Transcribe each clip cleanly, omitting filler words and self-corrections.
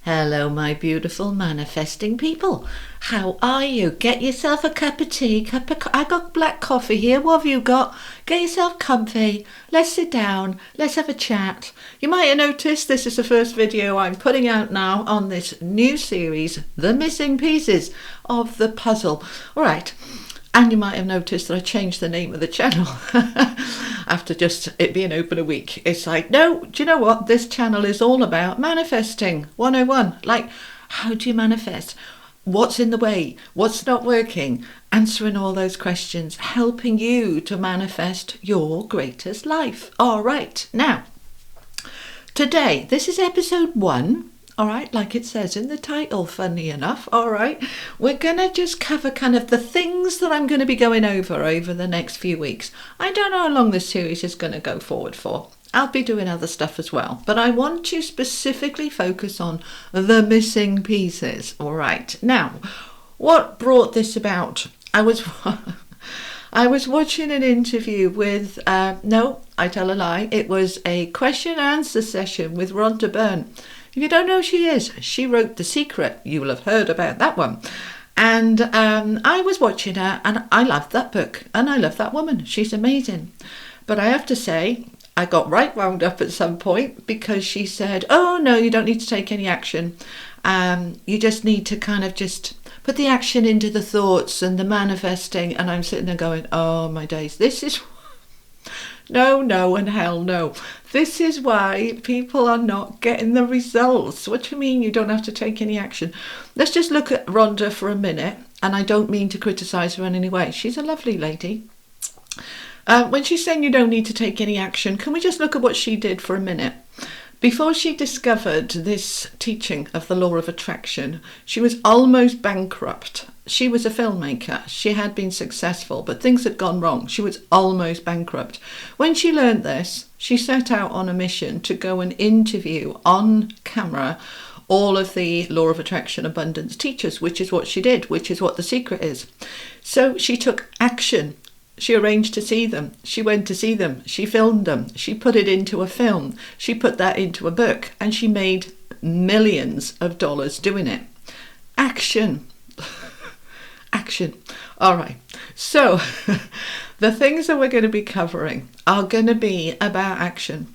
Hello, my beautiful manifesting people. How are you? Get yourself a cup of tea. I got black coffee here. What have you got? Get yourself comfy. Let's sit down. Let's have a chat. You might have noticed this is the first video I'm putting out now on this new series, The Missing Pieces of the Puzzle. All right. And you might have noticed that I changed the name of the channel after just it being open a week. It's like, no, do you know what? This channel is all about manifesting 101. Like, how do you manifest? What's in the way? What's not working? Answering all those questions, helping you to manifest your greatest life. All right. Now, today, this is episode 1. All right, like it says in the title, funny enough. All right, we're going to just cover kind of the things that I'm going to be going over the next few weeks. I don't know how long this series is going to go forward for. I'll be doing other stuff as well, but I want to specifically focus on the missing pieces. All right, now, what brought this about? I was watching an interview with, no, I tell a lie, it was a question and answer session with Rhonda Byrne. If you don't know who she is, she wrote The Secret. You will have heard about that one. And I was watching her and I loved that book and I love that woman. She's amazing. But I have to say, I got right wound up at some point because she said, oh, no, you don't need to take any action. You just need to kind of just put the action into the thoughts and the manifesting. And I'm sitting there going, oh, my days, this is... No, and hell no. This is why people are not getting the results. What do you mean you don't have to take any action? Let's just look at Rhonda for a minute. And I don't mean to criticise her in any way. She's a lovely lady. When she's saying you don't need to take any action, can we just look at what she did for a minute? Before she discovered this teaching of the law of attraction, she was almost bankrupt. She was a filmmaker. She had been successful, but things had gone wrong. She was almost bankrupt. When she learned this, she set out on a mission to go and interview on camera all of the law of attraction abundance teachers, which is what she did, which is what The Secret is. So she took action. She arranged to see them. She went to see them. She filmed them. She put it into a film. She put that into a book, and she made millions of dollars doing it. Action. Action. All right. So the things that we're going to be covering are going to be about action.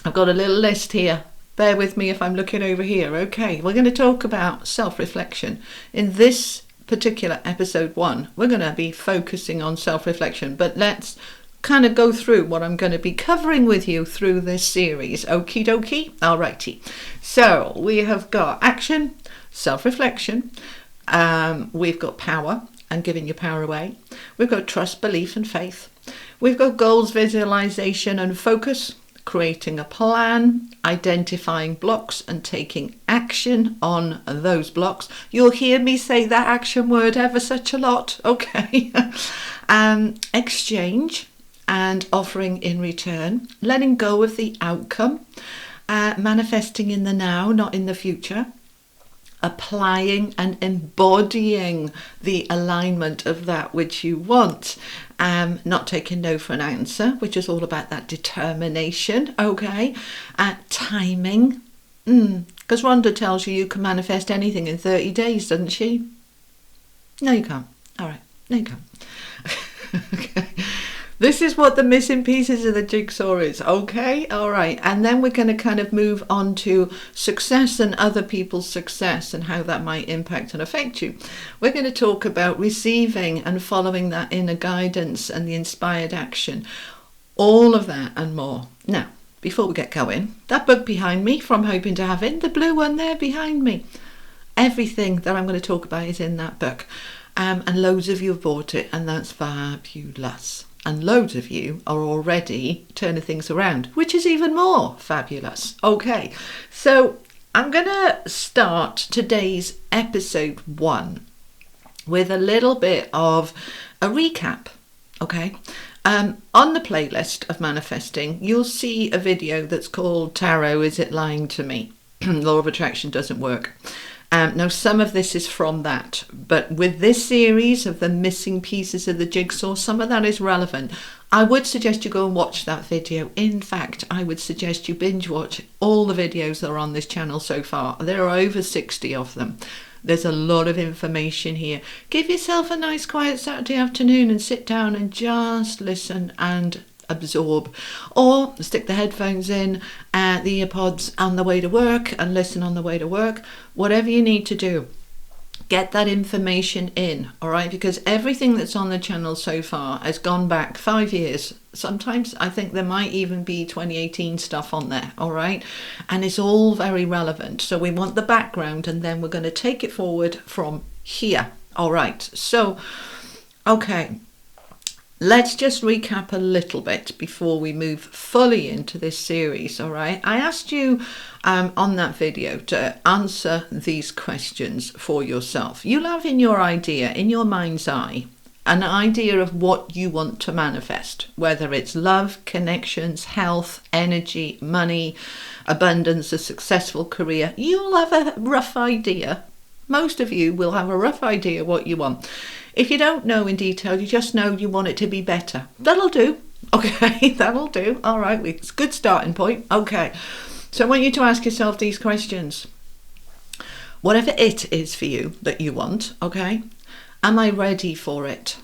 I've got a little list here. Bear with me if I'm looking over here. Okay. We're going to talk about self-reflection. In this particular episode 1, we're going to be focusing on self-reflection, but let's kind of go through what I'm going to be covering with you through this series. Okie dokie. Alrighty. So we have got action, self-reflection. We've got power and giving your power away. We've got trust, belief and faith. We've got goals, visualization and focus, creating a plan, identifying blocks and taking action on those blocks. You'll hear me say that action word ever such a lot. Okay. Exchange and offering in return, letting go of the outcome, manifesting in the now, not in the future. Applying and embodying the alignment of that which you want, not taking no for an answer, which is all about that determination. Okay, timing, because Rhonda tells you can manifest anything in 30 days, doesn't she? No, you can't. All right, no, you can't. Okay. This is what the missing pieces of the jigsaw is, okay? All right, and then we're going to kind of move on to success and other people's success and how that might impact and affect you. We're going to talk about receiving and following that inner guidance and the inspired action, all of that and more. Now, before we get going, that book behind me, From Hoping to Having, the blue one there behind me, everything that I'm going to talk about is in that book, and loads of you have bought it, and that's fabulous. And loads of you are already turning things around, which is even more fabulous. Okay, so I'm going to start today's episode 1 with a little bit of a recap. Okay, on the playlist of manifesting, you'll see a video that's called Tarot, Is It Lying to Me? Law of Attraction Doesn't Work. Now, some of this is from that, but with this series of the missing pieces of the jigsaw, some of that is relevant. I would suggest you go and watch that video. In fact, I would suggest you binge watch all the videos that are on this channel so far. There are over 60 of them. There's a lot of information here. Give yourself a nice quiet Saturday afternoon and sit down and just listen and absorb, or stick the headphones in, the earpods on the way to work and listen on the way to work. Whatever you need to do, get that information in, all right? Because everything that's on the channel so far has gone back 5 years. Sometimes I think there might even be 2018 stuff on there, all right? And it's all very relevant. So we want the background, and then we're going to take it forward from here. All right, so, okay. Let's just recap a little bit before we move fully into this series, all right? I asked you on that video to answer these questions for yourself. You'll have in your idea, in your mind's eye, an idea of what you want to manifest, whether it's love, connections, health, energy, money, abundance, a successful career. You'll have a rough idea. Most of you will have a rough idea what you want. If you don't know in detail, you just know you want it to be better. That'll do. Okay, that'll do. All right, it's a good starting point. Okay, so I want you to ask yourself these questions. Whatever it is for you that you want, okay, am I ready for it?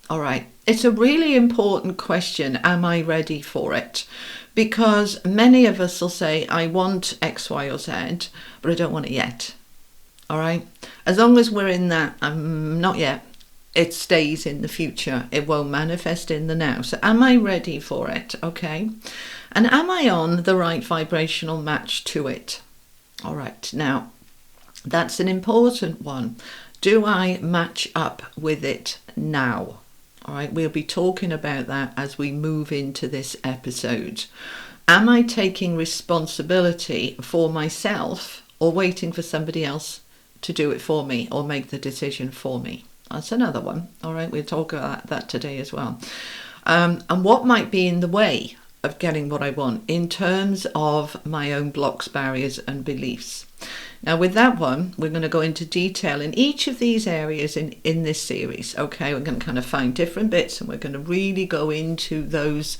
All right, it's a really important question. Am I ready for it? Because many of us will say, I want X, Y, or Z, but I don't want it yet. All right, as long as we're in that, not yet, it stays in the future. It won't manifest in the now. So am I ready for it? Okay. And am I on the right vibrational match to it? All right. Now, that's an important one. Do I match up with it now? All right. We'll be talking about that as we move into this episode. Am I taking responsibility for myself, or waiting for somebody else to do it for me or make the decision for me? That's another one. All right, we'll talk about that today as well. And what might be in the way of getting what I want in terms of my own blocks, barriers and beliefs. Now with that one, we're going to go into detail in each of these areas in this series. Okay, we're going to kind of find different bits and we're going to really go into those,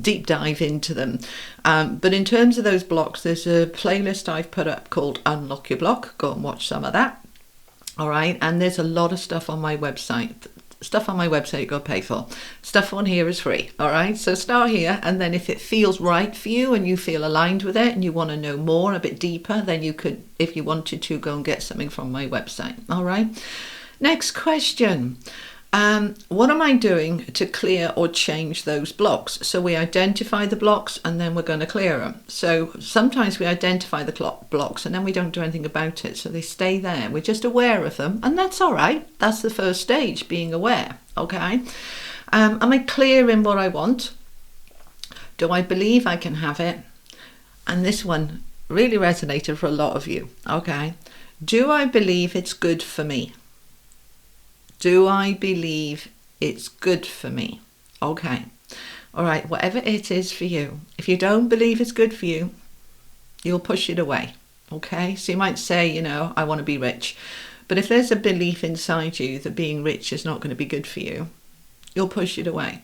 deep dive into them. But in terms of those blocks, there's a playlist I've put up called Unlock Your Block. Go and watch some of that. All right, and there's a lot of stuff on my website. Stuff on my website you got to pay for. Stuff on here is free. All right, so start here, and then if it feels right for you and you feel aligned with it and you want to know more, a bit deeper, then you could, if you wanted to, go and get something from my website. All right, next question. What am I doing to clear or change those blocks? So we identify the blocks and then we're going to clear them. So sometimes we identify the blocks and then we don't do anything about it. So they stay there. We're just aware of them, and that's all right. That's the first stage, being aware. Okay. Am I clear in what I want? Do I believe I can have it? And this one really resonated for a lot of you. Okay. Do I believe it's good for me? Do I believe it's good for me? Okay. All right. Whatever it is for you. If you don't believe it's good for you, you'll push it away. Okay. So you might say, you know, I want to be rich. But if there's a belief inside you that being rich is not going to be good for you, you'll push it away.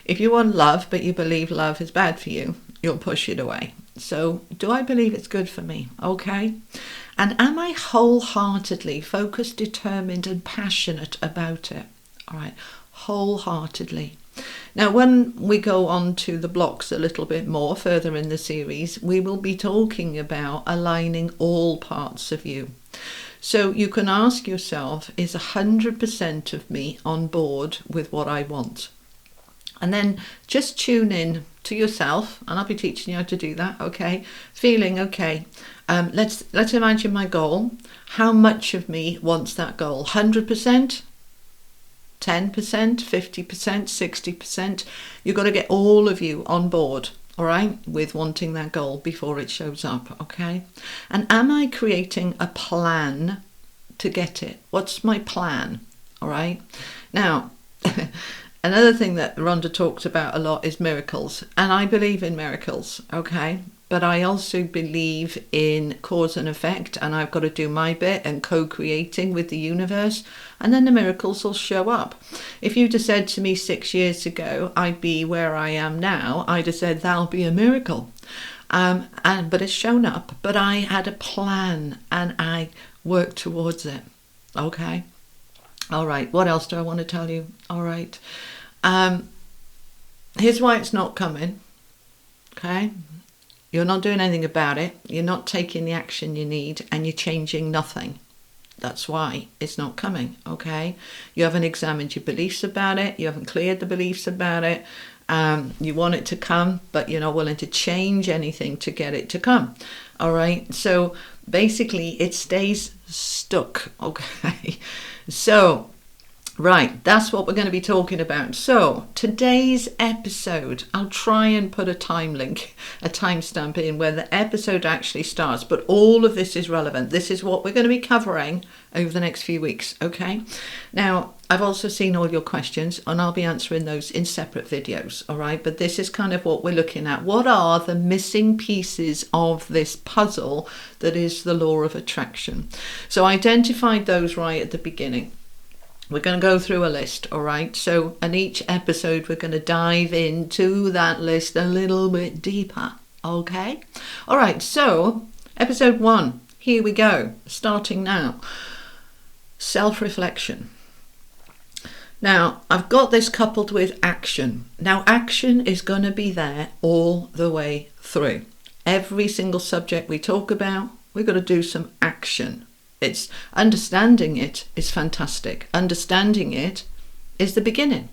If you want love, but you believe love is bad for you, you'll push it away. So do I believe it's good for me? Okay. And am I wholeheartedly focused, determined and passionate about it? All right, wholeheartedly. Now, when we go on to the blocks a little bit more further in the series, we will be talking about aligning all parts of you. So you can ask yourself, is 100% of me on board with what I want? And then just tune in to yourself, and I'll be teaching you how to do that, okay? Feeling, okay, let's imagine my goal. How much of me wants that goal? 100%? 10%? 50%? 60%? You've got to get all of you on board, all right, with wanting that goal before it shows up, okay? And am I creating a plan to get it? What's my plan, all right? Now, another thing that Rhonda talks about a lot is miracles, and I believe in miracles, okay? but I also believe in cause and effect, and I've got to do my bit and co-creating with the universe, and then the miracles will show up. If you'd have said to me 6 years ago I'd be where I am now, I'd have said that'll be a miracle. But it's shown up. But I had a plan and I worked towards it. Okay. All right. What else do I want to tell you? All right. Here's why it's not coming. Okay. You're not doing anything about it. You're not taking the action you need, and you're changing nothing. That's why it's not coming. Okay. You haven't examined your beliefs about it. You haven't cleared the beliefs about it. You want it to come, but you're not willing to change anything to get it to come. All right. So basically it stays stuck. Okay. So, right. That's what we're going to be talking about. So today's episode, I'll try and put a time link, a timestamp in where the episode actually starts, but all of this is relevant. This is what we're going to be covering over the next few weeks. Okay. Now, I've also seen all your questions and I'll be answering those in separate videos, all right? But this is kind of what we're looking at. What are the missing pieces of this puzzle that is the law of attraction? So I identified those right at the beginning. We're going to go through a list, all right? So in each episode, we're going to dive into that list a little bit deeper, okay? All right, so episode 1, here we go, starting now. Self-reflection. Now, I've got this coupled with action. Now, action is going to be there all the way through. Every single subject we talk about, we've got to do some action. It's understanding it is fantastic. Understanding it is the beginning.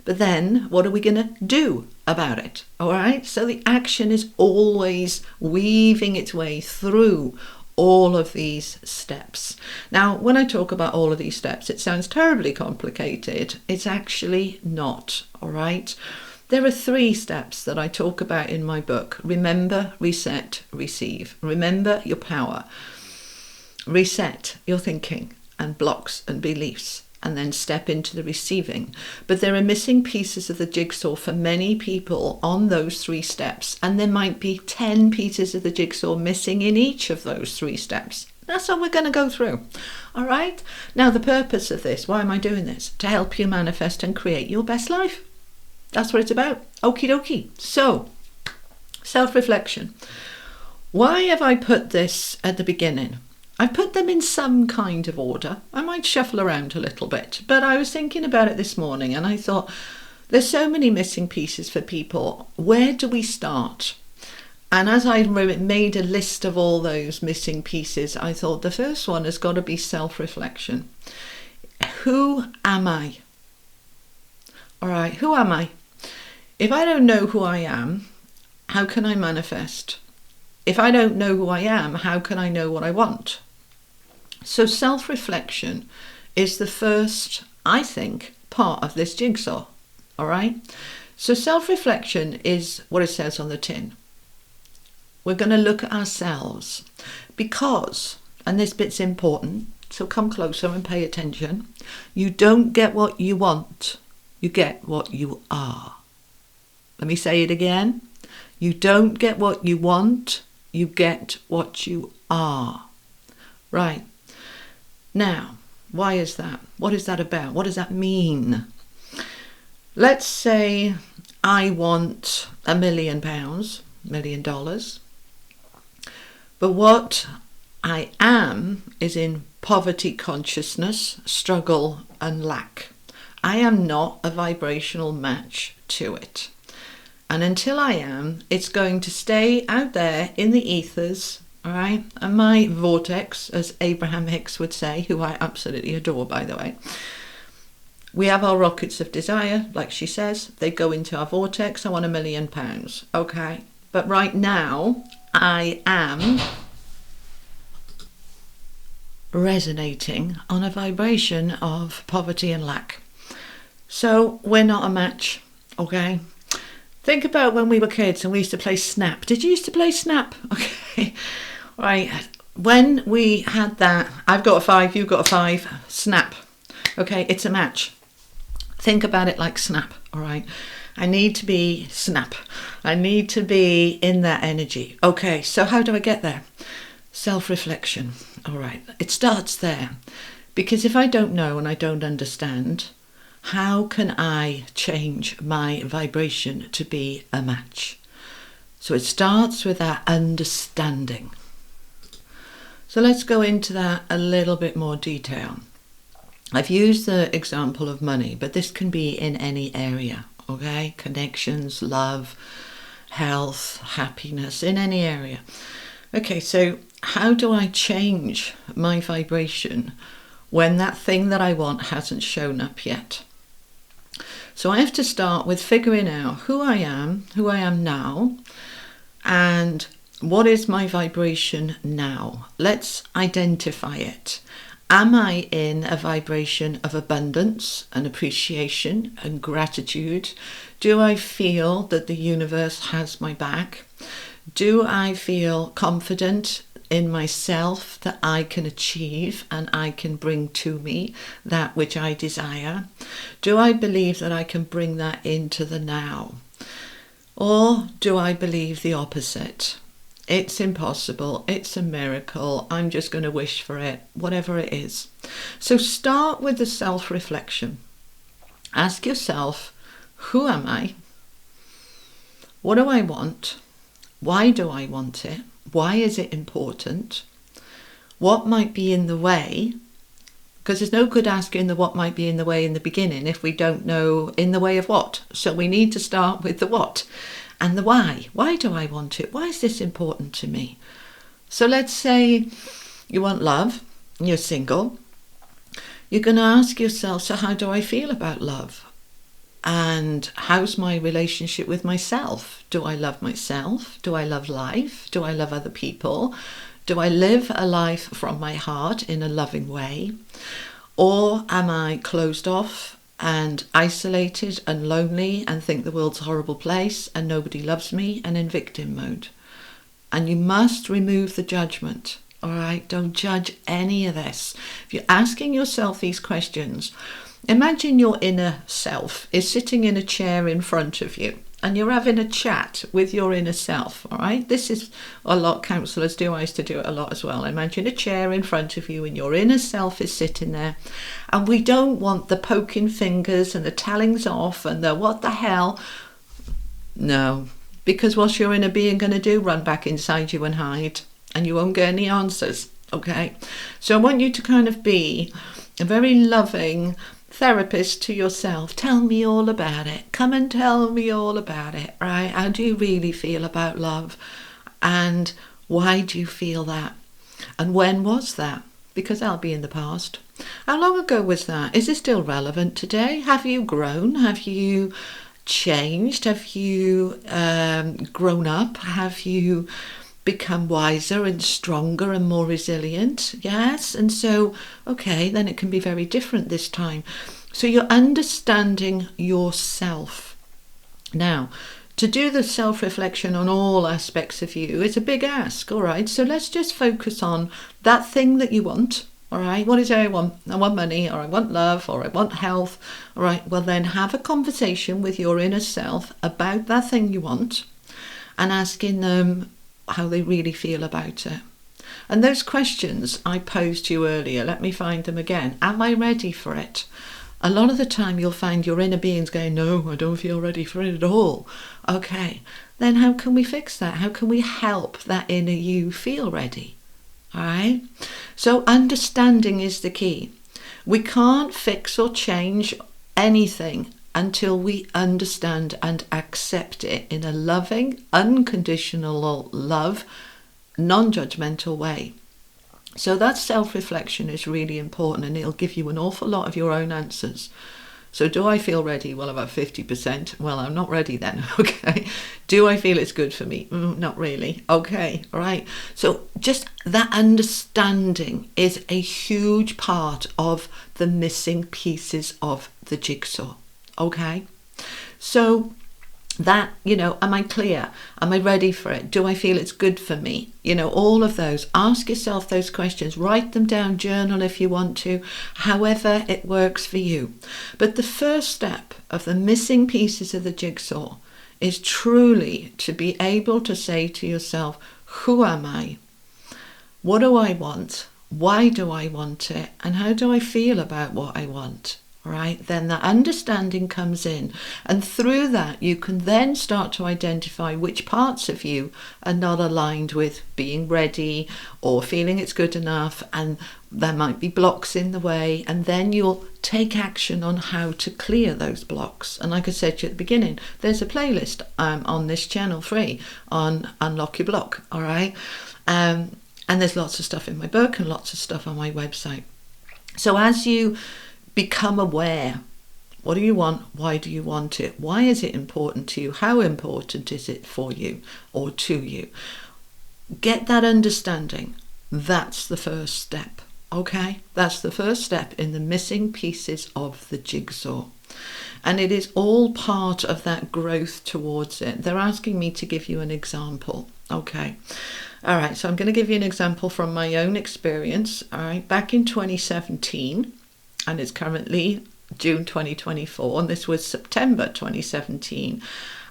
But then what are we going to do about it? All right. So the action is always weaving its way through all of these steps. Now, when I talk about all of these steps, it sounds terribly complicated. It's actually not. All right. There are 3 steps that I talk about in my book. Remember, reset, receive. Remember your power. Reset your thinking and blocks and beliefs, and then step into the receiving. But there are missing pieces of the jigsaw for many people on those 3 steps, and there might be 10 pieces of the jigsaw missing in each of those 3 steps. That's what we're going to go through. All right. Now, the purpose of this, why am I doing this? To help you manifest and create your best life. That's what it's about. Okie dokie. So, self-reflection. Why have I put this at the beginning? I put them in some kind of order. I might shuffle around a little bit, but I was thinking about it this morning and I thought there's so many missing pieces for people. Where do we start? And as I made a list of all those missing pieces, I thought the first one has got to be self-reflection. Who am I? All right, who am I? If I don't know who I am, how can I manifest? If I don't know who I am, how can I know what I want? So self-reflection is the first, I think, part of this jigsaw. All right. So self-reflection is what it says on the tin. We're going to look at ourselves because, and this bit's important, so come closer and pay attention. You don't get what you want. You get what you are. Let me say it again. You don't get what you want. You get what you are. Right. Now, why is that? What is that about? What does that mean? Let's say I want £1 million, $1 million. But what I am is in poverty consciousness, struggle and lack. I am not a vibrational match to it. And until I am, it's going to stay out there in the ethers, all right? And my vortex, as Abraham Hicks would say, who I absolutely adore, by the way. We have our rockets of desire, like she says. They go into our vortex. I want £1 million. Okay. But right now, I am resonating on a vibration of poverty and lack. So we're not a match, okay? Think about when we were kids and we used to play Snap. Did you used to play Snap? Okay, right. When we had that, I've got a 5, you've got a 5, Snap. Okay, it's a match. Think about it like Snap, all right? I need to be snap. I need to be in that energy. Okay, so how do I get there? Self-reflection. All right, it starts there. Because if I don't know and I don't understand, how can I change my vibration to be a match? So it starts with that understanding. So let's go into that a little bit more detail. I've used the example of money, but this can be in any area, okay? Connections, love, health, happiness, in any area. Okay, so how do I change my vibration when that thing that I want hasn't shown up yet? So I have to start with figuring out who I am now, and what is my vibration now? Let's identify it. Am I in a vibration of abundance and appreciation and gratitude? Do I feel that the universe has my back? Do I feel confident in myself that I can achieve and I can bring to me that which I desire? Do I believe that I can bring that into the now? Or do I believe the opposite? It's impossible, it's a miracle, I'm just going to wish for it, whatever it is. So start with the self-reflection. Ask yourself, who am I? What do I want? Why do I want it? Why is it important? What might be in the way? Because there's no good asking the what might be in the way in the beginning if we don't know in the way of what. So we need to start with the what and the why. Why do I want it? Why is this important to me? So let's say you want love, you're single. You're going to ask yourself, so how do I feel about love? And how's my relationship with myself? Do I love myself? Do I love life? Do I love other people? Do I live a life from my heart in a loving way? Or am I closed off and isolated and lonely and think the world's a horrible place and nobody loves me and in victim mode? And you must remove the judgment. All right, don't judge any of this. If you're asking yourself these questions, imagine your inner self is sitting in a chair in front of you and you're having a chat with your inner self, all right? This is a lot counsellors do. I used to do it a lot as well. Imagine a chair in front of you and your inner self is sitting there. And we don't want the poking fingers and the tellings off and the what the hell. No, because what's your inner being going to do? Run back inside you and hide. And you won't get any answers, okay? So I want you to kind of be a very loving therapist to yourself. Tell me all about it. Come and tell me all about it, right? How do you really feel about love? And why do you feel that? And when was that? Because that'll be in the past. How long ago was that? Is it still relevant today? Have you grown? Have you changed? Have you grown up? Have you become wiser and stronger and more resilient? Yes. And so, okay, then it can be very different this time. So you're understanding yourself. Now, to do the self-reflection on all aspects of you is a big ask, all right? So let's just focus on that thing that you want, all right? What is it I want? I want money, or I want love, or I want health, all right? Well, then have a conversation with your inner self about that thing you want and asking them how they really feel about it. And those questions I posed to you earlier, let me find them again. Am I ready for it? A lot of the time you'll find your inner being's going, no, I don't feel ready for it at all. Okay, then how can we fix that? How can we help that inner you feel ready? All right? So understanding is the key. We can't fix or change anything until we understand and accept it in a loving, unconditional love, non-judgmental way. So that self-reflection is really important, and it'll give you an awful lot of your own answers. So do I feel ready? Well, about 50%. Well, I'm not ready then, okay. Do I feel it's good for me? Not really. Okay, all right. So just that understanding is a huge part of the missing pieces of the jigsaw. Okay, so That, am I clear? Am I ready for it? Do I feel it's good for me? All of those. Ask yourself those questions. Write them down, journal if you want to, however it works for you. But the first step of the missing pieces of the jigsaw is truly to be able to say to yourself, who am I? What do I want? Why do I want it? And how do I feel about what I want? Right? Then that understanding comes in, and through that you can then start to identify which parts of you are not aligned with being ready or feeling it's good enough, and there might be blocks in the way, and then you'll take action on how to clear those blocks. And like I said to you at the beginning, there's a playlist on this channel free on Unlock Your Block, all right? And there's lots of stuff in my book and lots of stuff on my website. So as you become aware, what do you want? Why do you want it? Why is it important to you? How important is it for you or to you? Get that understanding. That's the first step. Okay? That's the first step in the missing pieces of the jigsaw. And it is all part of that growth towards it. They're asking me to give you an example. Okay. All right. So I'm going to give you an example from my own experience. All right. Back in 2017, and it's currently June 2024, and this was September 2017,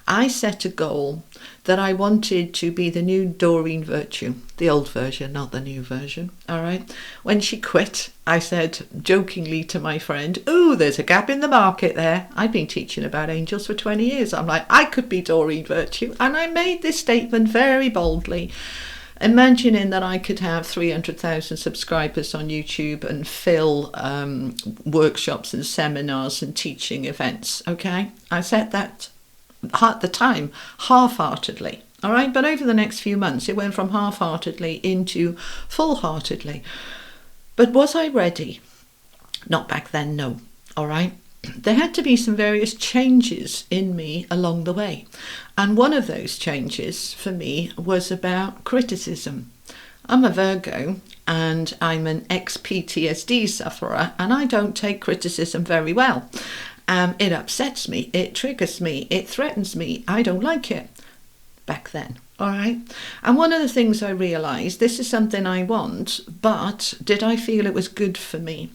I set a goal that I wanted to be the new Doreen Virtue, the old version, not the new version, all right? When she quit, I said jokingly to my friend, "Ooh, there's a gap in the market there." I've been teaching about angels for 20 years. I'm like, I could be Doreen Virtue. And I made this statement very boldly, imagining that I could have 300,000 subscribers on YouTube and fill workshops and seminars and teaching events, okay? I said that at the time half-heartedly, all right? But over the next few months, it went from half-heartedly into full-heartedly. But was I ready? Not back then, no, all right? There had to be some various changes in me along the way. And one of those changes for me was about criticism. I'm a Virgo and I'm an ex-PTSD sufferer, and I don't take criticism very well. It upsets me, it triggers me, it threatens me. I don't like it back then. All right. And one of the things I realized, this is something I want, but did I feel it was good for me?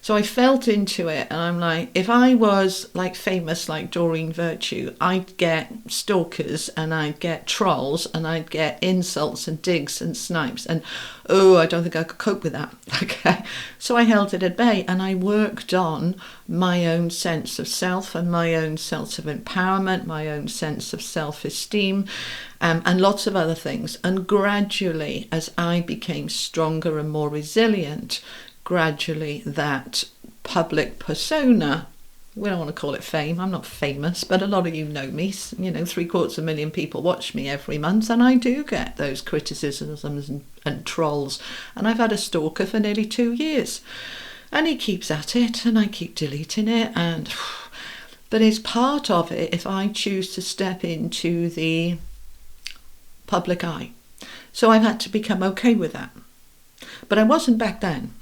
So I felt into it, and I'm like, if I was like famous like Doreen Virtue, I'd get stalkers and I'd get trolls and I'd get insults and digs and snipes, and I don't think I could cope with that. Okay. So I held it at bay, and I worked on my own sense of self and my own sense of empowerment, my own sense of self-esteem, and lots of other things. And gradually, as I became stronger and more resilient, gradually that public persona, we don't want to call it fame, I'm not famous, but a lot of you know me, 750,000 people watch me every month, and I do get those criticisms and trolls, and I've had a stalker for nearly 2 years, and he keeps at it, and I keep deleting it, but it's part of it if I choose to step into the public eye. So I've had to become okay with that, but I wasn't back then.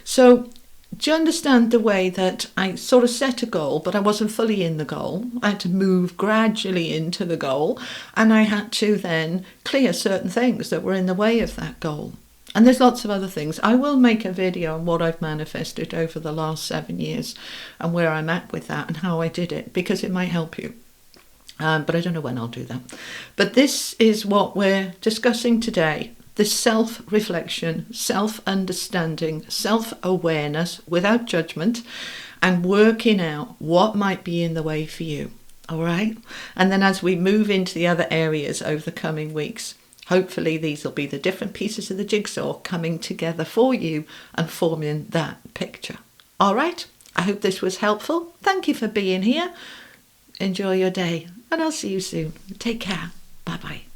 So do you understand the way that I sort of set a goal, but I wasn't fully in the goal? I had to move gradually into the goal, and I had to then clear certain things that were in the way of that goal. And there's lots of other things. I will make a video on what I've manifested over the last 7 years and where I'm at with that and how I did it, because it might help you. But I don't know when I'll do that. But this is what we're discussing today. The self-reflection, self-understanding, self-awareness without judgment, and working out what might be in the way for you, all right? And then as we move into the other areas over the coming weeks, hopefully these will be the different pieces of the jigsaw coming together for you and forming that picture. All right? I hope this was helpful. Thank you for being here. Enjoy your day, and I'll see you soon. Take care. Bye-bye.